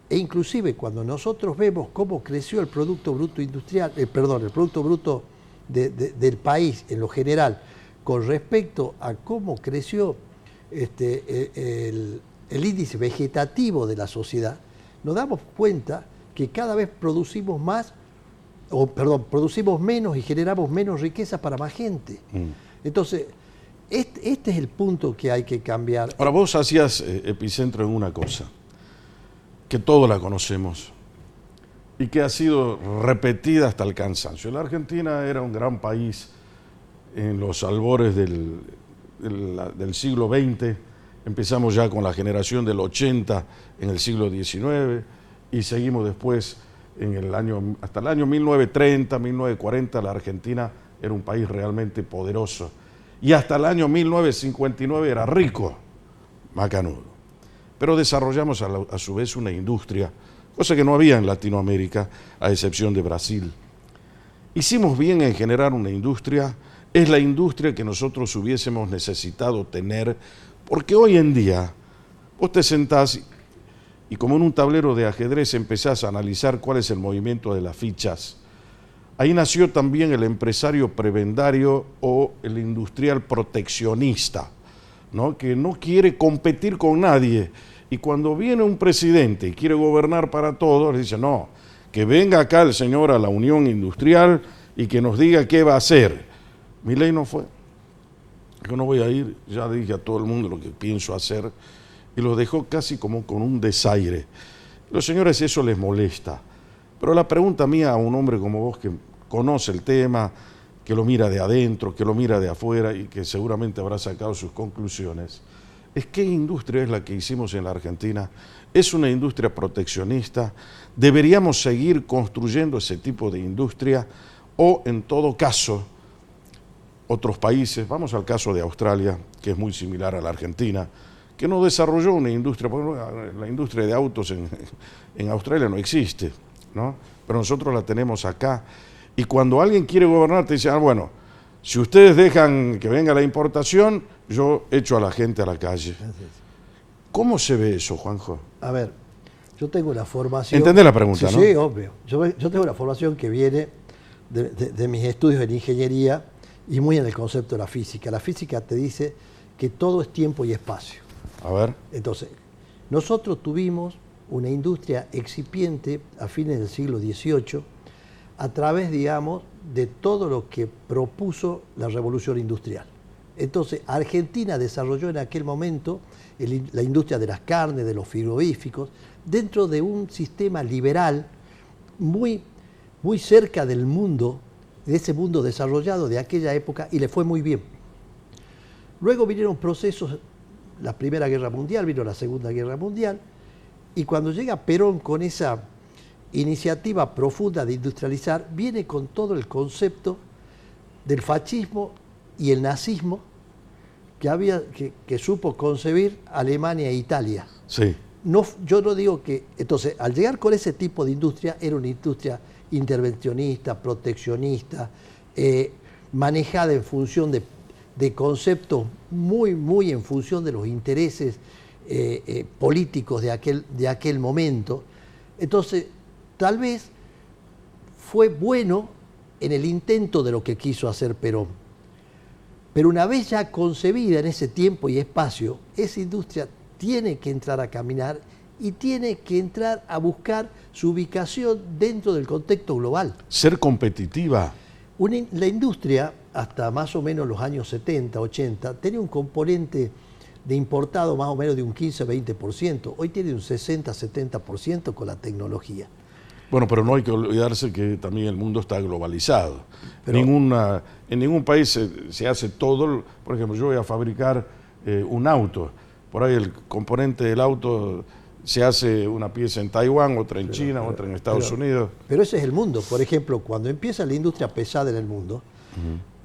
E inclusive cuando nosotros vemos cómo creció el Producto Bruto Industrial, el Producto Bruto del país en lo general, con respecto a cómo creció el índice vegetativo de la sociedad, nos damos cuenta que cada vez producimos menos y generamos menos riqueza para más gente. Entonces, este es el punto que hay que cambiar. Ahora, vos hacías epicentro en una cosa, que todos la conocemos y que ha sido repetida hasta el cansancio. La Argentina era un gran país en los albores del siglo XX. Empezamos ya con la generación del 80 en el siglo XIX y seguimos después hasta el año 1930, 1940, la Argentina era un país realmente poderoso. Y hasta el año 1959 era rico, macanudo. Pero desarrollamos a su vez una industria, cosa que no había en Latinoamérica, a excepción de Brasil. Hicimos bien en generar una industria, es la industria que nosotros hubiésemos necesitado tener, porque hoy en día vos te sentás y como en un tablero de ajedrez empezás a analizar cuál es el movimiento de las fichas. Ahí nació también el empresario prebendario o el industrial proteccionista, ¿no? Que no quiere competir con nadie. Y cuando viene un presidente y quiere gobernar para todos, le dice, no, que venga acá el señor a la Unión Industrial y que nos diga qué va a hacer. Milei no fue. Yo no voy a ir, ya dije a todo el mundo lo que pienso hacer, y lo dejó casi como con un desaire. Los señores eso les molesta. Pero la pregunta mía a un hombre como vos que conoce el tema, que lo mira de adentro, que lo mira de afuera y que seguramente habrá sacado sus conclusiones, es qué industria es la que hicimos en la Argentina. ¿Es una industria proteccionista? ¿Deberíamos seguir construyendo ese tipo de industria? O, en todo caso, otros países, vamos al caso de Australia, que es muy similar a la Argentina, que no desarrolló una industria, porque la industria de autos en Australia no existe, ¿no? Pero nosotros la tenemos acá. Y cuando alguien quiere gobernar, te dice, bueno, si ustedes dejan que venga la importación, yo echo a la gente a la calle. ¿Cómo se ve eso, Juanjo? A ver, yo tengo una formación... ¿Entendés la pregunta, no? Sí, obvio. Yo tengo una formación que viene de mis estudios en ingeniería y muy en el concepto de la física. La física te dice que todo es tiempo y espacio. A ver. Entonces, nosotros tuvimos una industria excipiente a fines del siglo XVIII a través, digamos, de todo lo que propuso la revolución industrial. Entonces, Argentina desarrolló en aquel momento la industria de las carnes, de los frigoríficos, dentro de un sistema liberal muy, muy cerca del mundo, de ese mundo desarrollado de aquella época, y le fue muy bien. Luego vinieron procesos, la Primera Guerra Mundial, vino la Segunda Guerra Mundial, y cuando llega Perón con esa iniciativa profunda de industrializar, viene con todo el concepto del fascismo y el nazismo que supo concebir Alemania e Italia. Sí. No, yo no digo que... Entonces, al llegar con ese tipo de industria, era una industria intervencionista, proteccionista, manejada en función de conceptos muy en función de los intereses políticos de aquel momento. Entonces, tal vez fue bueno en el intento de lo que quiso hacer Perón. Pero una vez ya concebida en ese tiempo y espacio, esa industria tiene que entrar a caminar y tiene que entrar a buscar su ubicación dentro del contexto global. Ser competitiva. La industria, hasta más o menos los años 70, 80, tenía un componente de importado más o menos de un 15-20%. Hoy tiene un 60-70% con la tecnología. Bueno, pero no hay que olvidarse que también el mundo está globalizado. Pero en ningún país se hace todo. Por ejemplo, yo voy a fabricar un auto. Por ahí el componente del auto se hace una pieza en Taiwán, otra en China, otra en Estados Unidos. Pero ese es el mundo. Por ejemplo, cuando empieza la industria pesada en el mundo,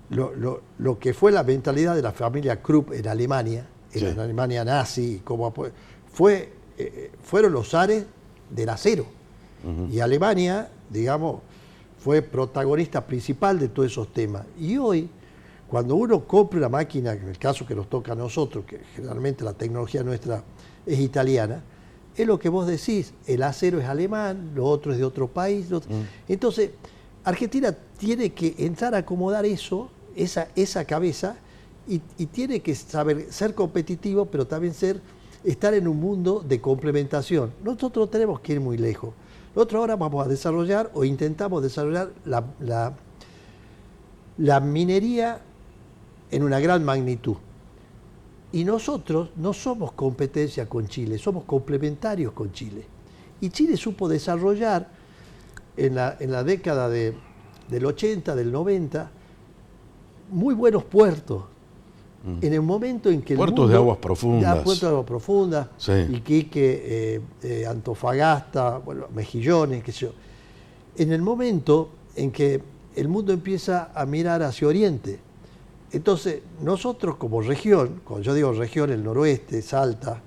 lo que fue la mentalidad de la familia Krupp en Alemania, en la Alemania nazi, fueron los zares del acero. Y Alemania, digamos, fue protagonista principal de todos esos temas. Y hoy, cuando uno compra una máquina, en el caso que nos toca a nosotros, que generalmente la tecnología nuestra es italiana, es lo que vos decís, el acero es alemán, lo otro es de otro país. Entonces, Argentina tiene que entrar a acomodar esa cabeza, y tiene que saber ser competitivo, pero también estar en un mundo de complementación. Nosotros tenemos que ir muy lejos. Nosotros ahora vamos a desarrollar, o intentamos desarrollar, la minería en una gran magnitud. Y nosotros no somos competencia con Chile, somos complementarios con Chile. Y Chile supo desarrollar en la década del 80, del 90, muy buenos puertos. En el momento en que puertos de aguas profundas. Puertos de aguas profundas, sí. Iquique, Antofagasta, bueno, Mejillones, qué sé yo. En el momento en que el mundo empieza a mirar hacia Oriente, entonces nosotros como región, cuando yo digo región, el noroeste, Salta,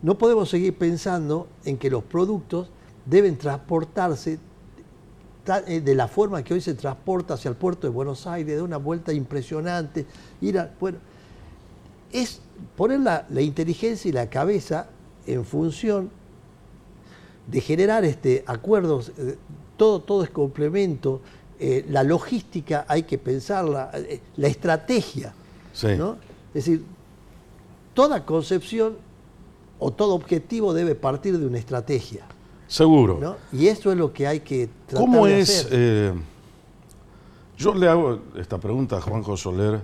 no podemos seguir pensando en que los productos deben transportarse de la forma que hoy se transporta hacia el puerto de Buenos Aires, de una vuelta impresionante, es poner la inteligencia y la cabeza en función de generar acuerdos, todo es complemento, la logística hay que pensarla, la estrategia, sí. ¿no? Es decir, toda concepción o todo objetivo debe partir de una estrategia. Seguro. ¿No? Y eso es lo que hay que tratar ¿Cómo de es? hacer. Yo le hago esta pregunta a Juanjo Soler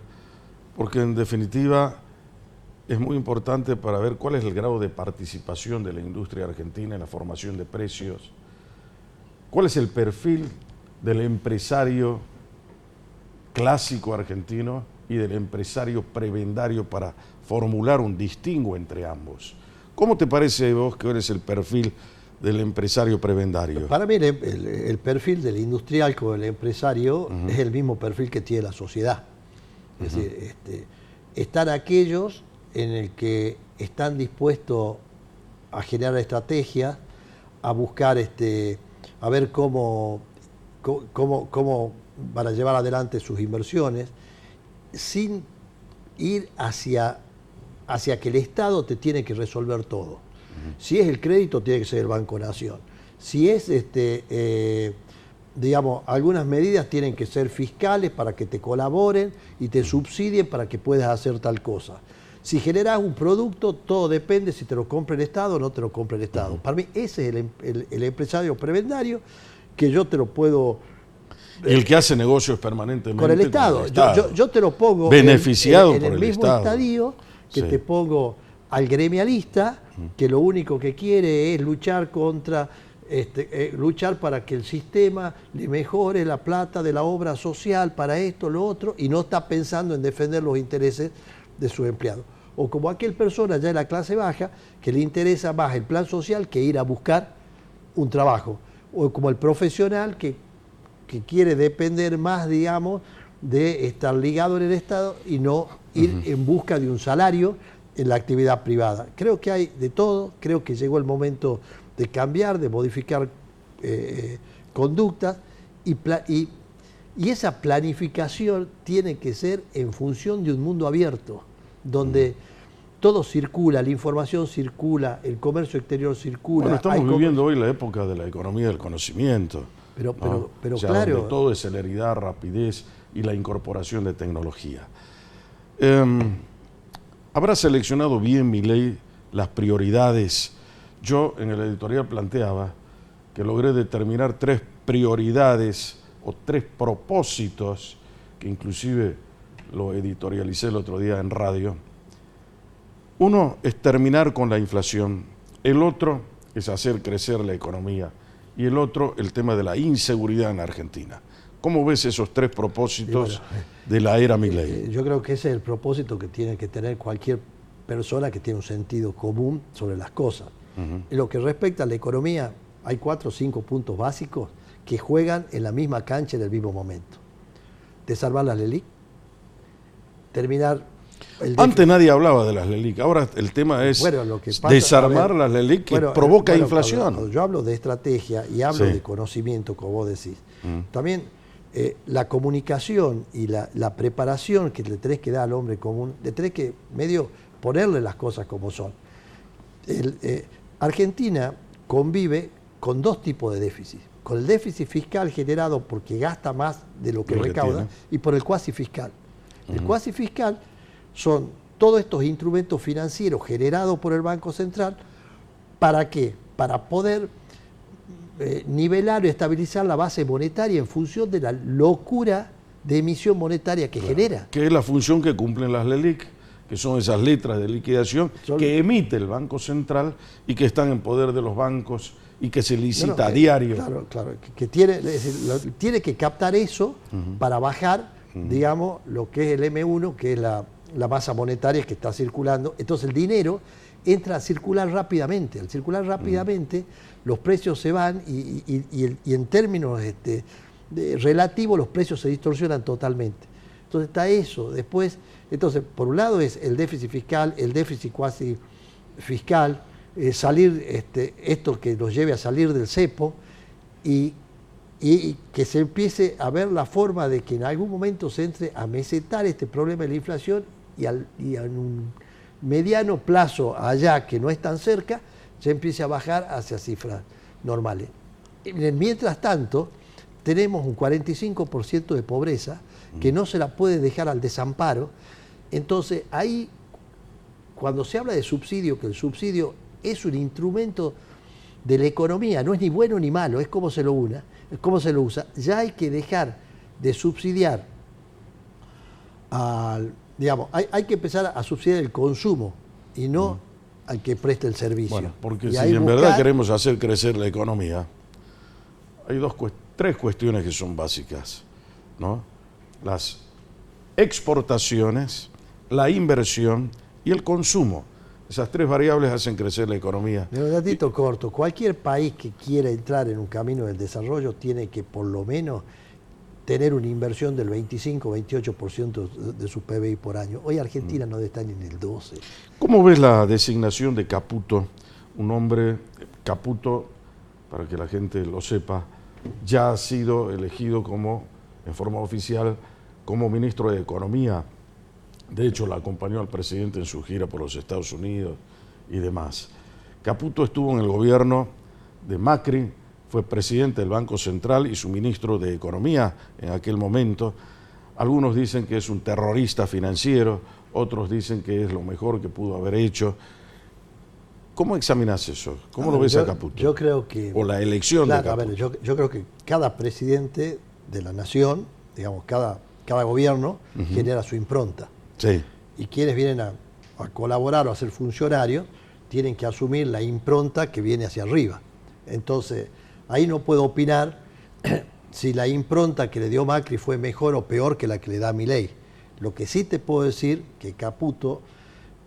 porque en definitiva es muy importante para ver cuál es el grado de participación de la industria argentina en la formación de precios, cuál es el perfil del empresario clásico argentino y del empresario prebendario para formular un distingo entre ambos. ¿Cómo te parece vos que eres el perfil del empresario prebendario? Para mí el perfil del industrial con el empresario es el mismo perfil que tiene la sociedad. Es decir, están aquellos en el que están dispuestos a generar estrategias, a buscar, a ver cómo van a llevar adelante sus inversiones, sin ir hacia que el Estado te tiene que resolver todo. Si es el crédito, tiene que ser el Banco Nación. Si es, digamos, algunas medidas tienen que ser fiscales para que te colaboren y te subsidien para que puedas hacer tal cosa. Si generas un producto, todo depende si te lo compra el Estado o no te lo compra el Estado. Para mí ese es el empresario prebendario, que yo te lo puedo... El que hace negocios permanentemente con el Estado. Yo te lo pongo beneficiado en por el mismo Estado. estadio que te pongo al gremialista, que lo único que quiere es luchar luchar para que el sistema le mejore la plata de la obra social para esto, lo otro, y no está pensando en defender los intereses de sus empleados. O como aquel persona ya de la clase baja que le interesa más el plan social que ir a buscar un trabajo. O como el profesional que quiere depender más, digamos, de estar ligado en el Estado y no ir en busca de un salario en la actividad privada. Creo que hay de todo, creo que llegó el momento de cambiar, de modificar conductas y esa planificación tiene que ser en función de un mundo abierto, donde todo circula, la información circula, el comercio exterior circula. Bueno, estamos viviendo hoy la época de la economía del conocimiento. Pero o sea, claro, donde todo es celeridad, rapidez y la incorporación de tecnología. ¿Habrá seleccionado bien Milei las prioridades? Yo en el editorial planteaba que logré determinar 3 prioridades o 3 propósitos, que inclusive lo editorialicé el otro día en radio. Uno es terminar con la inflación, el otro es hacer crecer la economía y el otro el tema de la inseguridad en Argentina. ¿Cómo ves esos 3 propósitos de la era Milei? Yo creo que ese es el propósito que tiene que tener cualquier persona que tiene un sentido común sobre las cosas. En lo que respecta a la economía, hay 4 o 5 puntos básicos que juegan en la misma cancha en el mismo momento. Desarmar las LELIC, terminar... Antes nadie hablaba de las LELIC, ahora el tema es desarmar las LELIC que provoca inflación. Cuando yo hablo de estrategia y hablo de conocimiento, como vos decís, también la comunicación y la preparación que le tenés que dar al hombre común, le tenés que medio ponerle las cosas como son. Argentina convive con 2 tipos de déficit, con el déficit fiscal generado porque gasta más de lo que recauda y por el cuasi fiscal. El cuasi fiscal son todos estos instrumentos financieros generados por el Banco Central. ¿Para qué? Para poder nivelar y estabilizar la base monetaria en función de la locura de emisión monetaria que genera. Que es la función que cumplen las LELIC, que son esas letras de liquidación que emite el Banco Central y que están en poder de los bancos y que se licita a diario. Claro, que tiene que captar eso para bajar, digamos, lo que es el M1, que es la masa monetaria que está circulando. Entonces el dinero entra a circular rápidamente. Al circular rápidamente, los precios se van y en términos relativos los precios se distorsionan totalmente. Entonces está eso. Después, entonces, por un lado es el déficit fiscal, el déficit cuasi fiscal, salir, esto que nos lleve a salir del cepo y que se empiece a ver la forma de que en algún momento se entre a mesetar este problema de la inflación y en un mediano plazo allá, que no es tan cerca, se empiece a bajar hacia cifras normales. Mientras tanto, tenemos un 45% de pobreza que no se la puede dejar al desamparo. Entonces, ahí, cuando se habla de subsidio, que el subsidio es un instrumento de la economía, no es ni bueno ni malo, es cómo se lo usa, ya hay que dejar de subsidiar digamos, hay que empezar a subsidiar el consumo y no al que preste el servicio. Bueno, porque si en verdad queremos hacer crecer la economía, hay 3 cuestiones que son básicas, ¿no? Las exportaciones, la inversión y el consumo. Esas tres variables hacen crecer la economía. De un datito corto, cualquier país que quiera entrar en un camino del desarrollo tiene que por lo menos tener una inversión del 25-28% de su PBI por año. Hoy Argentina no está ni en el 12%. ¿Cómo ves la designación de Caputo? Un hombre, Caputo, para que la gente lo sepa, ya ha sido elegido como, en forma oficial, como ministro de Economía. De hecho, la acompañó al presidente en su gira por los Estados Unidos y demás. Caputo estuvo en el gobierno de Macri, fue presidente del Banco Central y su ministro de Economía en aquel momento. Algunos dicen que es un terrorista financiero, otros dicen que es lo mejor que pudo haber hecho. ¿Cómo examinas eso? ¿Cómo lo ves a Caputo? Yo creo que... O la elección de Caputo. A ver, yo creo que cada presidente de la nación, digamos, cada gobierno genera su impronta. Sí. Y quienes vienen a colaborar o a ser funcionarios tienen que asumir la impronta que viene hacia arriba. Entonces, ahí no puedo opinar si la impronta que le dio Macri fue mejor o peor que la que le da Milei. Lo que sí te puedo decir que Caputo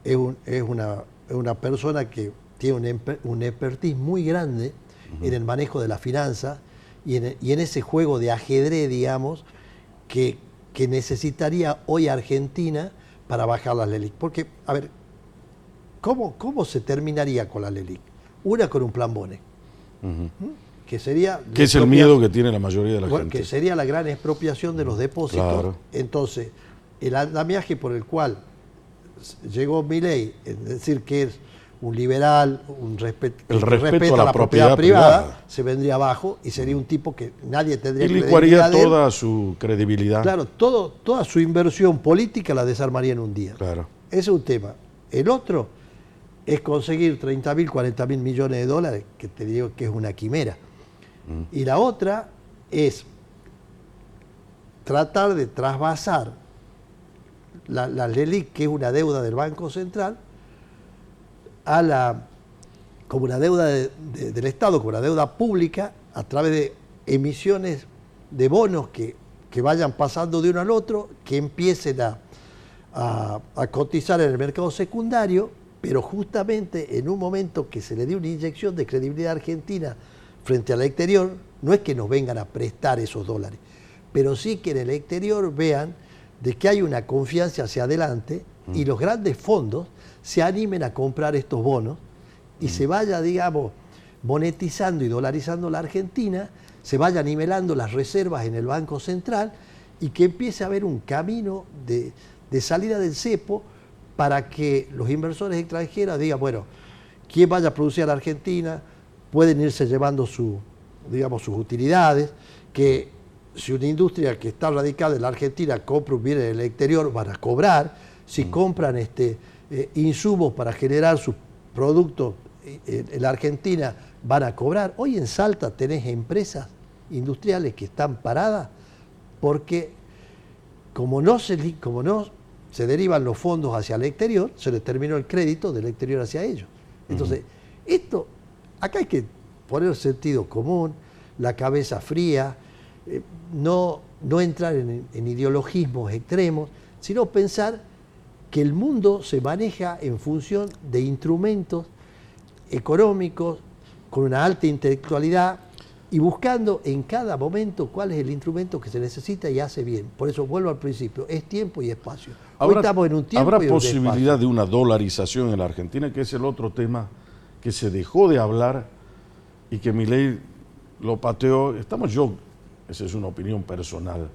es una persona que tiene un expertise muy grande en el manejo de la finanza y en ese juego de ajedrez, digamos, que necesitaría hoy Argentina para bajar las LELIQ. Porque, a ver, ¿cómo se terminaría con la LELIQ? Una, con un plan Bonet. Que sería... ¿Qué es el miedo que tiene la mayoría de la gente? Que sería la gran expropiación de los depósitos. Claro. Entonces, el andamiaje por el cual llegó Milei, es decir, que es un liberal, el respeto a la propiedad privada, se vendría abajo y sería un tipo que nadie tendría credibilidad. Y licuaría toda su credibilidad. Claro, toda su inversión política la desarmaría en un día. Claro. Ese es un tema. El otro es conseguir 30.000, 40.000 millones de dólares, que te digo que es una quimera. Y la otra es tratar de trasvasar la LELIQ, que es una deuda del Banco Central, como una deuda del Estado, como una deuda pública, a través de emisiones de bonos que vayan pasando de uno al otro, que empiecen a cotizar en el mercado secundario, pero justamente en un momento que se le dio una inyección de credibilidad a Argentina frente al exterior, no es que nos vengan a prestar esos dólares, pero sí que en el exterior vean de que hay una confianza hacia adelante y los grandes fondos se animen a comprar estos bonos y se vaya, digamos, monetizando y dolarizando la Argentina, se vayan nivelando las reservas en el Banco Central y que empiece a haber un camino de salida del cepo para que los inversores extranjeros digan, bueno, quien vaya a producir a la Argentina pueden irse llevando sus utilidades, que si una industria que está radicada en la Argentina compra un bien en el exterior, van a cobrar. Si compran insumos para generar sus productos en la Argentina, van a cobrar. Hoy en Salta tenés empresas industriales que están paradas porque como no se derivan los fondos hacia el exterior, se les terminó el crédito del exterior hacia ellos. Entonces, acá hay que poner sentido común, la cabeza fría, no entrar en ideologismos extremos, sino pensar que el mundo se maneja en función de instrumentos económicos con una alta intelectualidad y buscando en cada momento cuál es el instrumento que se necesita y hace bien. Por eso vuelvo al principio, es tiempo y espacio. Hoy estamos en un tiempo y ¿habrá en un espacio. posibilidad de una dolarización en la Argentina, que es el otro tema que se dejó de hablar y que Milei lo pateó? Esa es una opinión personal,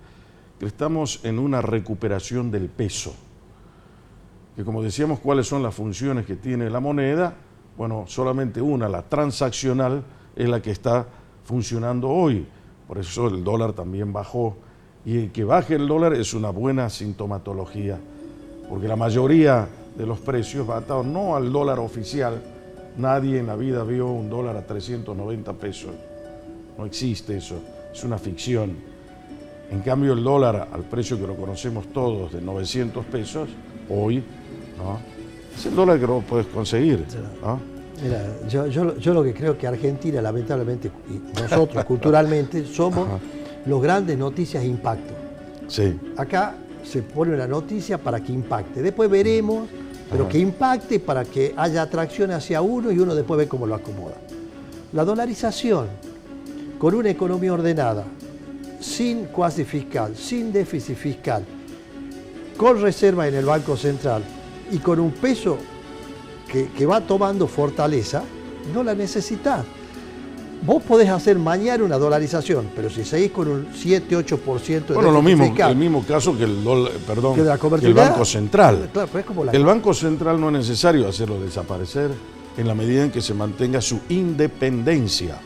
que estamos en una recuperación del peso. Que como decíamos, ¿cuáles son las funciones que tiene la moneda? Bueno, solamente una, la transaccional, es la que está funcionando hoy. Por eso el dólar también bajó. Y que baje el dólar es una buena sintomatología, porque la mayoría de los precios va atado no al dólar oficial. Nadie en la vida vio un dólar a 390 pesos. No existe eso, es una ficción. En cambio, el dólar al precio que lo conocemos todos, de 900 pesos, hoy, ¿no?, es el dólar que no puedes conseguir, ¿no? Mira, yo lo que creo que Argentina, lamentablemente, y nosotros culturalmente, somos los grandes noticias impacto. Sí. Acá se pone una noticia para que impacte. Después veremos, pero que impacte para que haya atracción hacia uno y uno después ve cómo lo acomoda. La dolarización, con una economía ordenada, sin cuasi fiscal, sin déficit fiscal, con reserva en el Banco Central y con un peso que va tomando fortaleza, no la necesitas. Vos podés hacer mañana una dolarización, pero si seguís con un 7-8% de bueno, déficit fiscal, el mismo caso que el que el Banco Central. Claro, pero es como el Banco Central no es necesario hacerlo desaparecer en la medida en que se mantenga su independencia,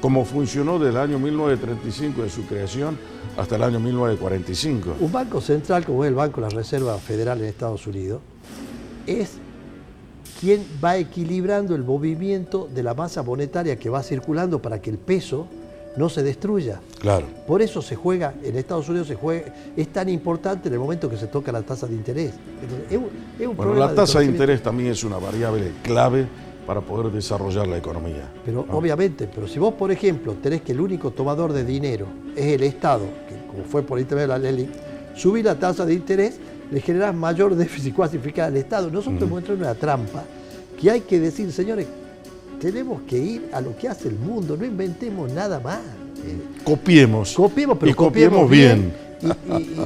como funcionó del año 1935 de su creación hasta el año 1945. Un banco central como es el Banco de la Reserva Federal en Estados Unidos es quien va equilibrando el movimiento de la masa monetaria que va circulando para que el peso no se destruya. Claro. Por eso se juega, en Estados Unidos es tan importante en el momento que se toca la tasa de interés. Entonces, bueno, la tasa de interés también es una variable clave para poder desarrollar la economía. Pero obviamente, pero si vos, por ejemplo, tenés que el único tomador de dinero es el Estado, que como fue por intermedio de la ley, subir la tasa de interés, le generás mayor déficit cuasi fiscal al Estado. Nosotros hemos entrado en una trampa que hay que decir, señores, tenemos que ir a lo que hace el mundo, no inventemos nada más. Copiemos, pero copiemos bien.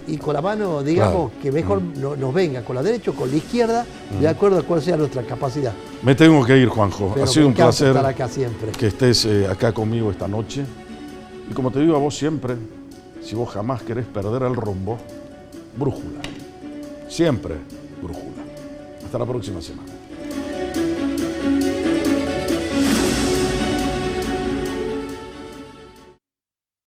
Y con la mano, digamos, claro, que mejor nos venga, con la derecha o con la izquierda, de acuerdo a cuál sea nuestra capacidad. Me tengo que ir, Juanjo. Pero ha sido un placer estar acá siempre. Que estés acá conmigo esta noche. Y como te digo a vos siempre, si vos jamás querés perder el rumbo, brújula. Siempre brújula. Hasta la próxima semana.